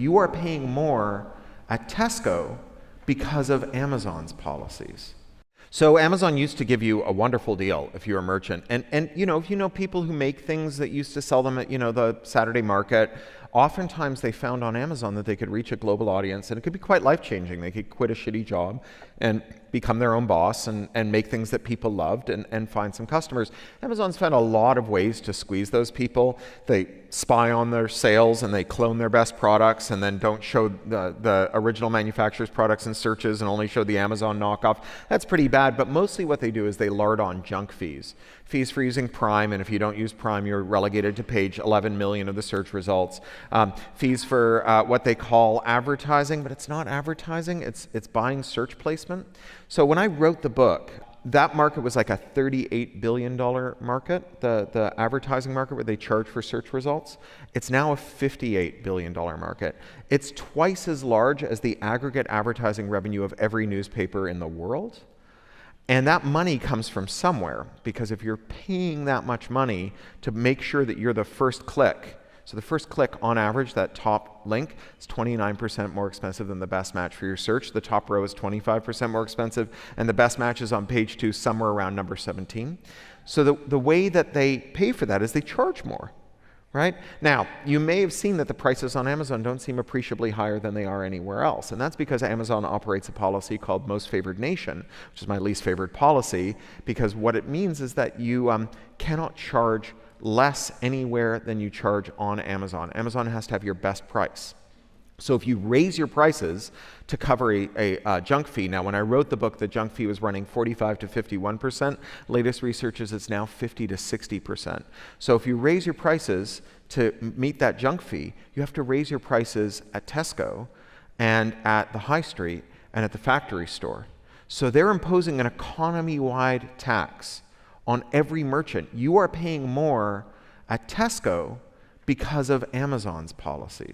You are paying more at Tesco because of Amazon's policies. So Amazon used to give you a wonderful deal if you're a merchant. And if you know people who make things that used to sell them at, the Saturday market, oftentimes they found on Amazon that they could reach a global audience, and it could be quite life-changing. They could quit a shitty job and become their own boss and make things that people loved and find some customers. Amazon's found a lot of ways to squeeze those people. They spy on their sales and they clone their best products and then don't show the original manufacturer's products in searches and only show the Amazon knockoff. That's pretty bad, but mostly what they do is they lard on junk fees. Fees for using Prime, and if you don't use Prime, you're relegated to page 11 million of the search results. Fees for what they call advertising, but it's not advertising, it's buying search placement. So when I wrote the book, that market was like a $38 billion market, the advertising market where they charge for search results. It's now a $58 billion market. It's twice as large as the aggregate advertising revenue of every newspaper in the world. And that money comes from somewhere, because if you're paying that much money to make sure that you're the first click, so the first click on average, that top link, is 29% more expensive than the best match for your search. The top row is 25% more expensive, and the best match is on page 2, somewhere around number 17. So the way that they pay for that is they charge more, right? Now, you may have seen that the prices on Amazon don't seem appreciably higher than they are anywhere else, and that's because Amazon operates a policy called Most Favored Nation, which is my least favorite policy, because what it means is that you cannot charge less anywhere than you charge on Amazon. Amazon has to have your best price. So if you raise your prices to cover a junk fee, now when I wrote the book, the junk fee was running 45 to 51%. Latest research is it's now 50 to 60%. So if you raise your prices to meet that junk fee, you have to raise your prices at Tesco and at the high street and at the factory store. So they're imposing an economy-wide tax on every merchant. You are paying more at Tesco because of Amazon's policies.